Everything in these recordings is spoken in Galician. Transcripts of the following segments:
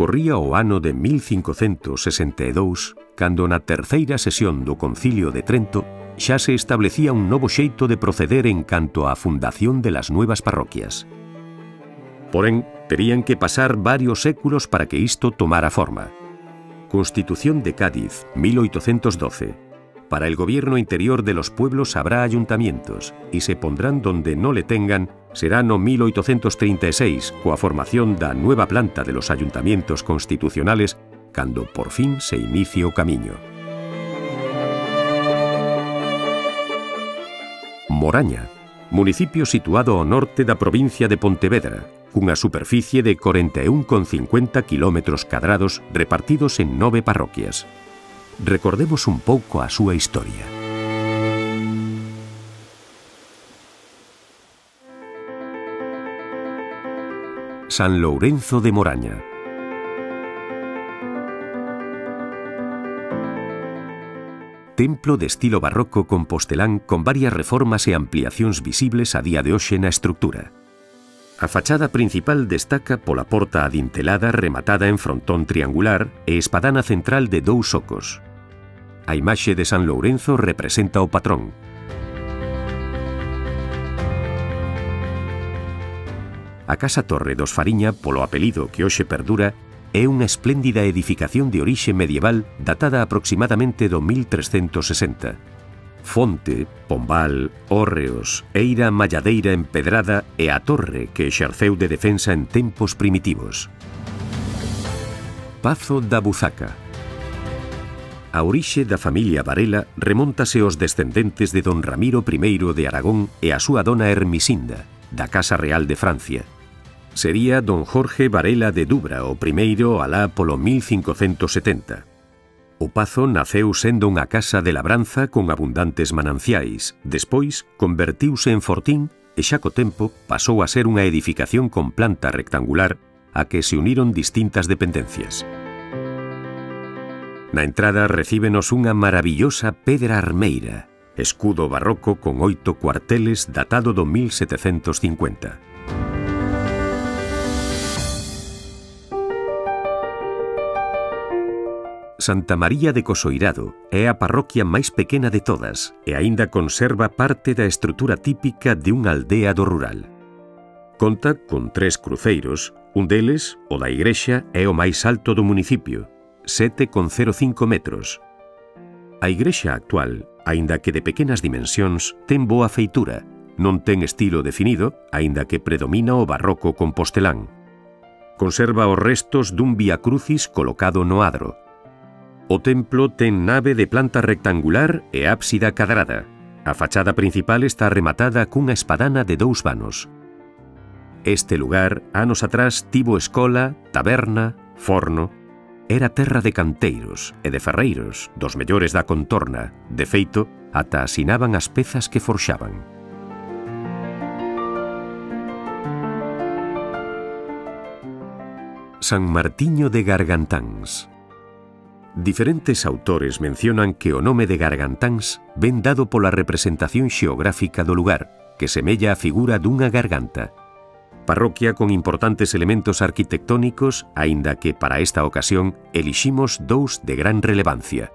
Corría o ano de 1562, cando na terceira sesión do Concilio de Trento xa se establecía un novo xeito de proceder en canto á fundación de las nuevas parroquias. Porén, terían que pasar varios séculos para que isto tomara forma. Constitución de Cádiz, 1812. Para el gobierno interior de los pueblos habrá ayuntamientos, y se pondrán donde no le tengan, será no 1836, coa formación da nueva planta de los ayuntamientos constitucionales, cando por fin se inicie o camiño. Moraña, municipio situado ao norte da provincia de Pontevedra, cunha superficie de 41,50 km² repartidos en 9 parroquias. Recordemos un pouco a súa historia. San Lourenzo de Moraña. Templo de estilo barroco compostelán con varias reformas e ampliacións visibles a día de hoxe na estructura. A fachada principal destaca pola porta adintelada rematada en frontón triangular e espadana central de 2 ocos. A imaxe de San Lourenzo representa o patrón. A Casa Torre dos Fariña, polo apelido que hoxe perdura, é unha espléndida edificación de orixe medieval datada aproximadamente do 1360. Fonte, pombal, hórreos, eira malladeira empedrada e a torre que exerceu de defensa en tempos primitivos. Pazo da Buzaca. A orixe da familia Varela remóntase aos descendentes de don Ramiro I de Aragón e a súa dona Hermisinda, da Casa Real de Francia. Sería don Jorge Varela de Dubra o primeiro alá polo 1570. O pazo naceu sendo unha casa de labranza con abundantes mananciais, despois convertiuse en fortín e xa co tempo pasou a ser unha edificación con planta rectangular a que se uniron distintas dependencias. Na entrada recíbenos unha maravillosa pedra armeira, escudo barroco con 8 cuarteles datado do 1750. Santa María de Cosoirado é a parroquia máis pequena de todas e aínda conserva parte da estrutura típica de unha aldea do rural. Conta con 3 cruceiros, un deles, o da igrexa, é o máis alto do municipio, 7,05 metros. A igrexa actual, aínda que de pequenas dimensións, ten boa feitura, non ten estilo definido, aínda que predomina o barroco compostelán. Conserva os restos dun Vía Crucis colocado no adro. O templo ten nave de planta rectangular e ábsida cadrada. A fachada principal está rematada cunha espadana de 2 vanos. Este lugar, anos atrás, tivo escola, taberna, forno. Era terra de canteiros e de ferreiros, dos mellores da contorna. De feito, ata asinaban as pezas que forxaban. San Martiño de Gargantáns. Diferentes autores mencionan que o nome de Gargantáns ven dado pola representación xeográfica do lugar, que semella a figura dunha garganta. Parroquia con importantes elementos arquitectónicos, aínda que para esta ocasión eliximos 2 de gran relevancia.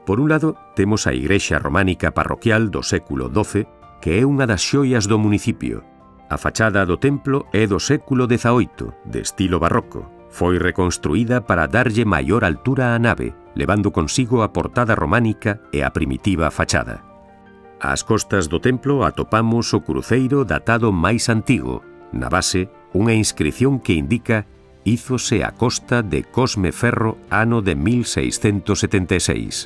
Por un lado, temos a igrexa románica parroquial do século XII, que é unha das xoias do municipio. A fachada do templo é do século XVIII, de estilo barroco. Foi reconstruída para darlle maior altura á nave, levando consigo a portada románica e a primitiva fachada. Ás costas do templo atopamos o cruceiro datado máis antigo. Na base, unha inscrición que indica «Hízose a costa de Cosme Ferro ano de 1676».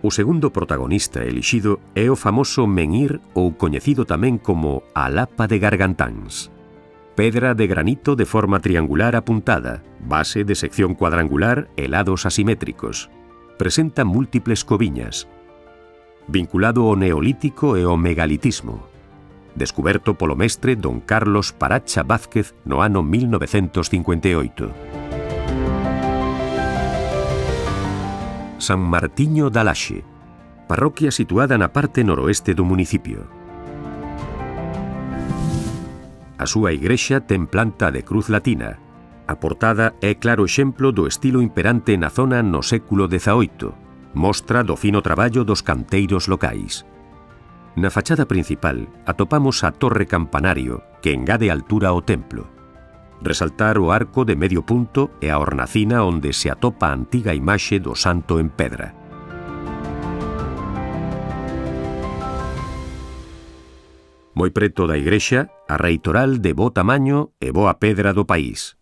O segundo protagonista elixido é o famoso menhir ou coñecido tamén como a Lapa de Gargantáns. Pedra de granito de forma triangular apuntada, base de sección cuadrangular e lados asimétricos. Presenta múltiples coviñas. Vinculado ao neolítico e ao megalitismo. Descuberto polo mestre don Carlos Paracha Vázquez no ano 1958. San Martiño da Laxe, parroquia situada na parte noroeste do municipio. A súa igrexa ten planta de cruz latina, A portada é claro exemplo do estilo imperante na zona no século XVIII, mostra do fino traballo dos canteiros locais. Na fachada principal atopamos a torre campanario que engade altura ao templo. Resaltar o arco de medio punto e a hornacina onde se atopa a antiga imaxe do santo en pedra. Moi preto da igrexa, a reitoral de bo tamaño e boa pedra do país.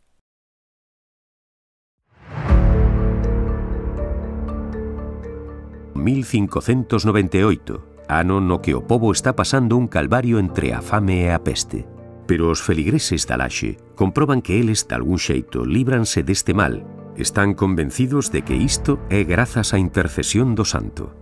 «1598, ano no que o pobo está pasando un calvario entre a fame e a peste. Pero os feligreses da Laxe comproban que eles, de algún xeito, líbranse deste mal. Están convencidos de que isto é grazas á intercesión do santo.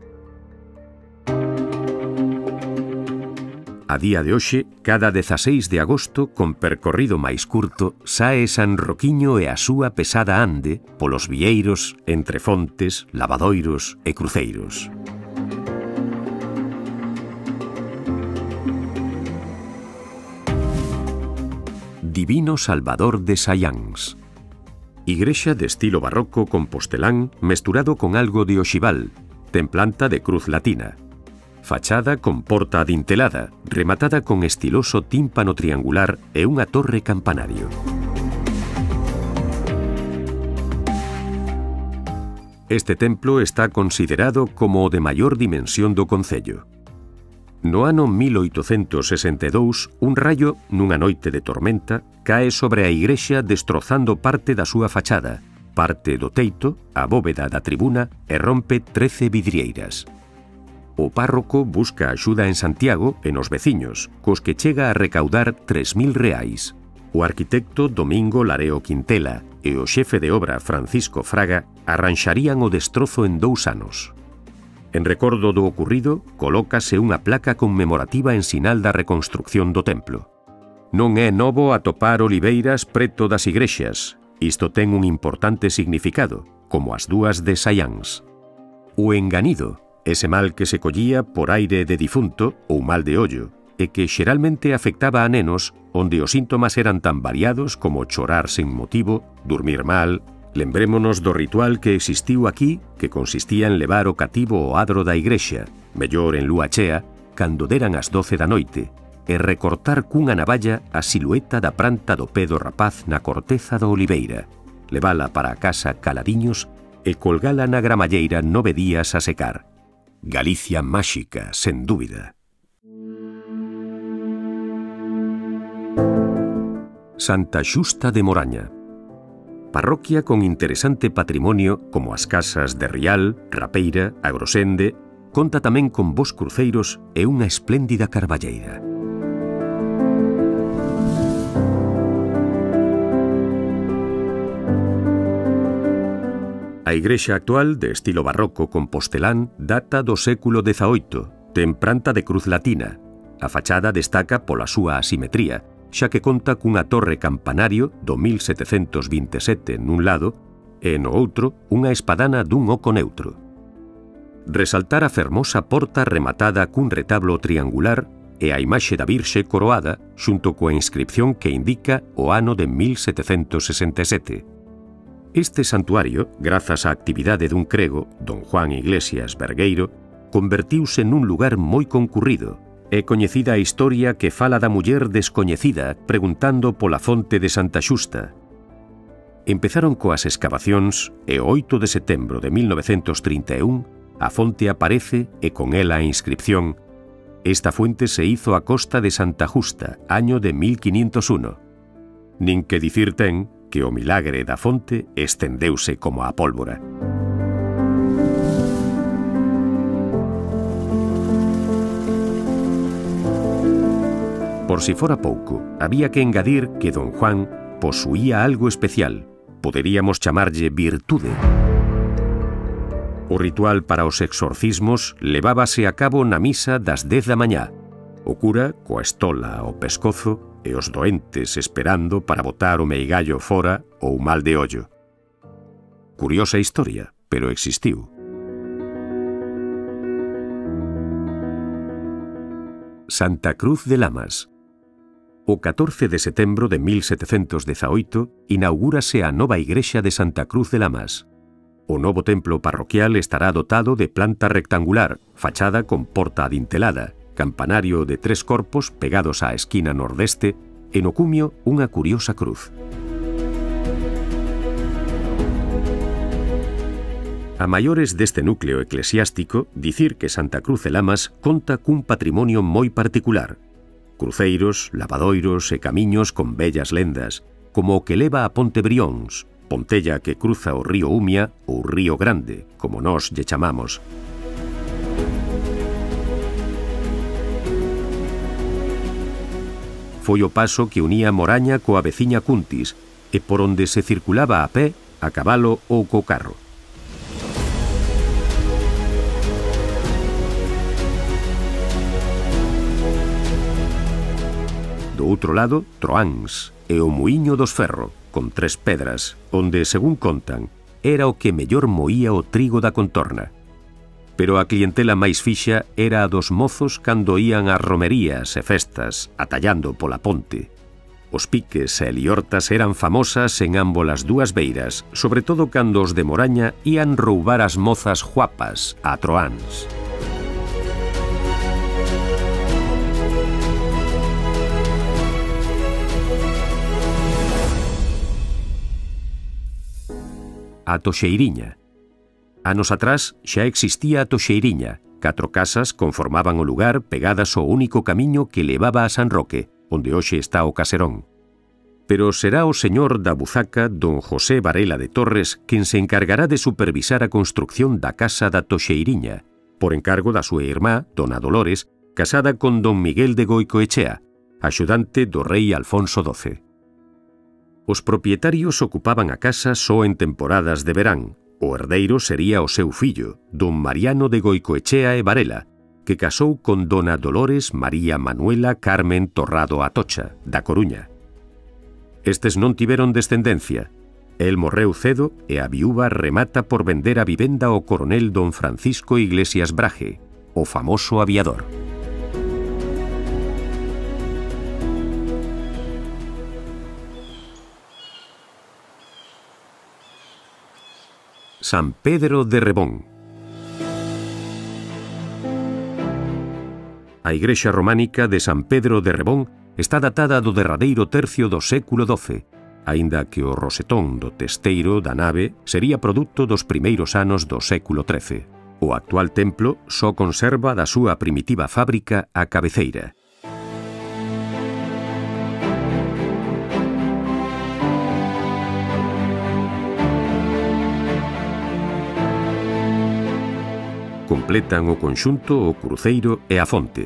A día de hoxe, cada 16 de agosto, con percorrido máis curto, sae San Roquiño e a súa pesada ande polos vieiros, entre fontes, lavadoiros e cruceiros. Divino Salvador de Saiáns. Igrexa de estilo barroco compostelán mesturado con algo de oxival, ten planta de cruz latina. Fachada con porta adintelada, rematada con estiloso tímpano triangular e unha torre campanario. Este templo está considerado como o de maior dimensión do concello. No ano 1862, un raio, nunha noite de tormenta, cae sobre a igrexa destrozando parte da súa fachada, parte do teito, a bóveda da tribuna e rompe 13 vidrieiras. O párroco busca axuda en Santiago e nos veciños, cos que chega a recaudar 3.000 reais. O arquitecto Domingo Lareo Quintela e o xefe de obra Francisco Fraga arranxarían o destrozo en 2 anos. En recordo do ocurrido, colócase unha placa conmemorativa en sinal da reconstrucción do templo. Non é novo atopar oliveiras preto das igrexas. Isto ten un importante significado, como as dúas de Saiáns. O enganido, ese mal que se collía por aire de difunto ou mal de ollo, e que xeralmente afectaba a nenos onde os síntomas eran tan variados como chorar sen motivo, dormir mal. Lembrémonos do ritual que existiu aquí, que consistía en levar o cativo ao adro da igrexa, mellor en lúa chea, cando deran as 12 da noite, e recortar cunha navalla a silueta da pranta do pé do rapaz na corteza da oliveira, levala para a casa caladiños e colgala na gramalleira 9 días a secar. Galicia máxica, sen dúbida. Santa Xusta de Moraña. Parroquia con interesante patrimonio como as casas de Rial, Rapeira, Agrosende, conta tamén con bos cruceiros e unha espléndida carballeira. A igrexa actual, de estilo barroco compostelán, data do século XVIII, ten planta de cruz latina. A fachada destaca pola súa asimetría, xa que conta cunha torre campanario do 1727 nun lado e no outro unha espadana dun oco neutro. Resaltar a fermosa porta rematada cun retablo triangular e a imaxe da Virxe coroada xunto coa inscripción que indica o ano de 1767. Este santuario, grazas á actividade dun crego, don Juan Iglesias Vergueiro, convertiuse nun lugar moi concurrido. É coñecida a historia que fala da muller descoñecida preguntando pola fonte de Santa Xusta. Empezaron coas escavacións e o 8 de setembro de 1931 a fonte aparece e con ela a inscripción: esta fuente se hizo a costa de Santa Justa, año de 1501. Nin que dicir ten que o milagre da fonte estendeuse como a pólvora. Por si fora pouco, había que engadir que don Juan posuía algo especial, poderíamos chamarlle virtude. O ritual para os exorcismos levábase a cabo na misa das 10 da mañá. O cura, coa estola ao pescozo, e os doentes esperando para botar o meigallo fora ou mal de ollo. Curiosa historia, pero existiu. Santa Cruz de Lamas. O 14 de setembro de 1718 inaugúrase a nova igrexa de Santa Cruz de Lamas. O novo templo parroquial estará dotado de planta rectangular, fachada con porta adintelada, campanario de 3 corpos pegados á esquina nordeste e no cumio unha curiosa cruz. A maiores deste núcleo eclesiástico, dicir que Santa Cruz de Lamas conta cun patrimonio moi particular: cruceiros, lavadoiros e camiños con bellas lendas, como o que leva a Ponte Brións, pontella que cruza o río Umia ou Río Grande, como nós lle chamamos. Foi o paso que unía Moraña coa veciña Cuntis e por onde se circulaba a pé, a cabalo ou co carro. Do outro lado, Troáns e o Muíño dos Ferro, con 3 pedras, onde, según contan, era o que mellor moía o trigo da contorna. Pero a clientela máis fixa era a dos mozos cando ían ás romerías e festas, atallando pola ponte. Os piques e liortas eran famosas en ámbolas dúas beiras, sobre todo cando os de Moraña ían roubar as mozas guapas a Troáns. A Toxeiriña. Anos atrás xa existía a Toxeiriña. 4 casas conformaban o lugar pegadas ao único camiño que levaba a San Roque, onde hoxe está o caserón. Pero será o señor da Buzaca, don José Varela de Torres, quen se encargará de supervisar a construción da casa da Toxeiriña, por encargo da súa irmá, dona Dolores, casada con don Miguel de Goicoechea, axudante do rei Alfonso XII. Os propietarios ocupaban a casa só en temporadas de verán. O herdeiro sería o seu fillo, don Mariano de Goicoechea e Varela, que casou con dona Dolores María Manuela Carmen Torrado Atocha, da Coruña. Estes non tiveron descendencia. El morreu cedo e a viúva remata por vender a vivenda ao coronel don Francisco Iglesias Braje, o famoso aviador. San Pedro de Rebón. A igrexa románica de San Pedro de Rebón está datada do derradeiro tercio do século XII, aínda que o rosetón do testeiro da nave sería produto dos primeiros anos do século XIII. O actual templo só conserva da súa primitiva fábrica a cabeceira. Completan o conxunto o cruceiro e a fonte.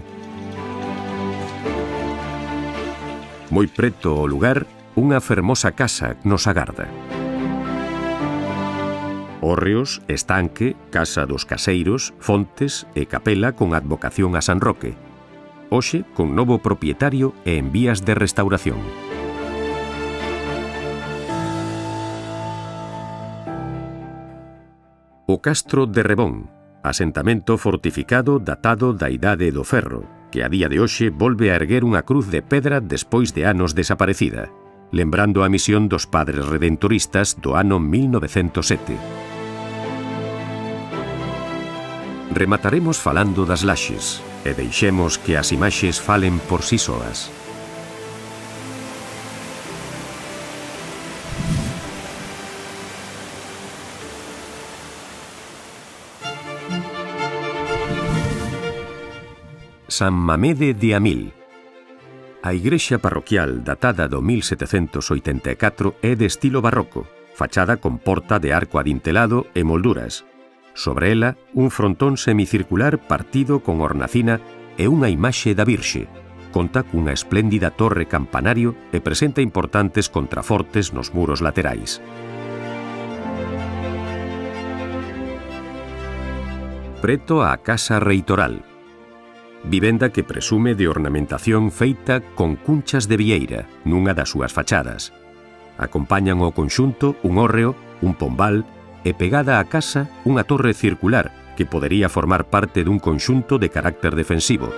Moi preto ao lugar, unha fermosa casa nos agarda. Hórreos, estanque, casa dos caseiros, fontes e capela con advocación a San Roque. Hoxe con novo propietario e en vías de restauración. O Castro de Rebón, asentamento fortificado datado da Idade do Ferro, que a día de hoxe volve a erguer unha cruz de pedra despois de anos desaparecida, lembrando a misión dos padres redentoristas do ano 1907. Remataremos falando das laxes, e deixemos que as imaxes falen por si soas. San Mamede de Amil. A igrexa parroquial datada do 1784 é de estilo barroco, fachada con porta de arco adintelado e molduras. Sobre ela, un frontón semicircular partido con hornacina e unha imaxe da Virxe. Conta cunha espléndida torre campanario e presenta importantes contrafortes nos muros laterais. Preto á Casa Reitoral. Vivenda que presume de ornamentación feita con cunchas de vieira nunha das súas fachadas. Acompañan o conxunto un hórreo, un pombal e pegada á casa unha torre circular que podería formar parte dun conxunto de carácter defensivo.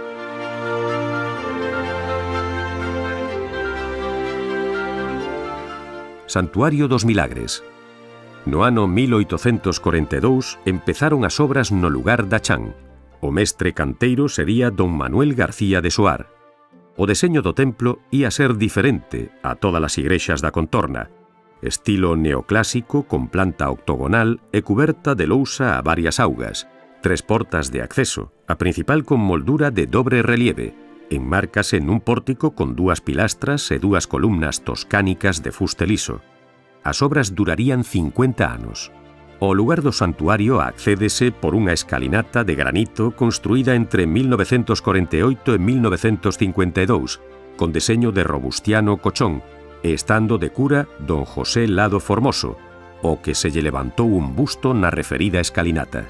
Santuario dos Milagres. No ano 1842 empezaron as obras no lugar da Chan. O mestre canteiro sería don Manuel García de Soar. O deseño do templo ía ser diferente a todas as igrexas da contorna. Estilo neoclásico con planta octogonal e cuberta de lousa a varias augas, 3 portas de acceso, a principal con moldura de dobre relieve, enmárcase nun pórtico con 2 pilastras e 2 columnas toscánicas de fuste liso. As obras durarían 50 anos. Ao lugar do santuario accédese por unha escalinata de granito construída entre 1948 e 1952, con deseño de Robustiano Cochón, e estando de cura don José Lado Formoso, o que se lle levantou un busto na referida escalinata.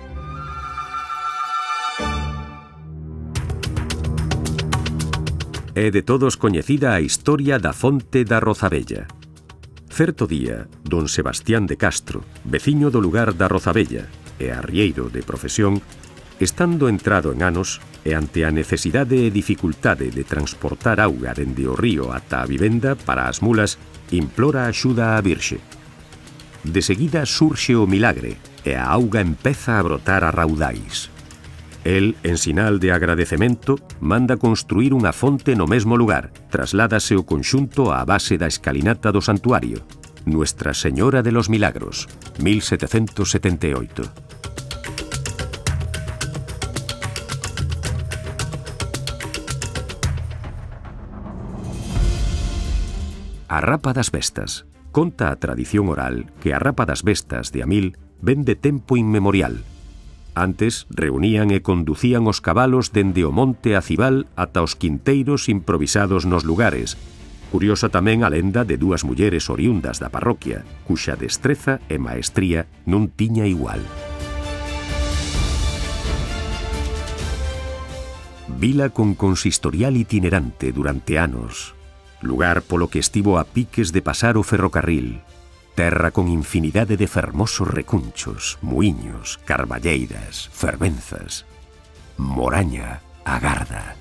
É de todos coñecida a historia da fonte da Rozabella. Certo día, don Sebastián de Castro, veciño do lugar da Rozabella e arrieiro de profesión, estando entrado en anos e ante a necesidade e dificultade de transportar auga dende o río ata a vivenda para as mulas, implora axuda á Virxe. De seguida surxe o milagre e a auga empeza a brotar a raudais. El, en sinal de agradecemento, manda construir unha fonte no mesmo lugar, trasládase o conxunto á base da escalinata do santuario. Nuestra Señora de los Milagros, 1778. A rapa das bestas. Conta a tradición oral que a rapa das bestas de Amil ven de tempo inmemorial. Antes reunían e conducían os cabalos dende o monte Acibal ata os quinteiros improvisados nos lugares. Curiosa tamén a lenda de 2 mulleres oriundas da parroquia, cuxa destreza e maestría non tiña igual. Vila con consistorial itinerante durante anos. Lugar polo que estivo a piques de pasar o ferrocarril. Terra con infinidade de fermosos recunchos, muiños, carballeiras, fervenzas. Moraña agarda.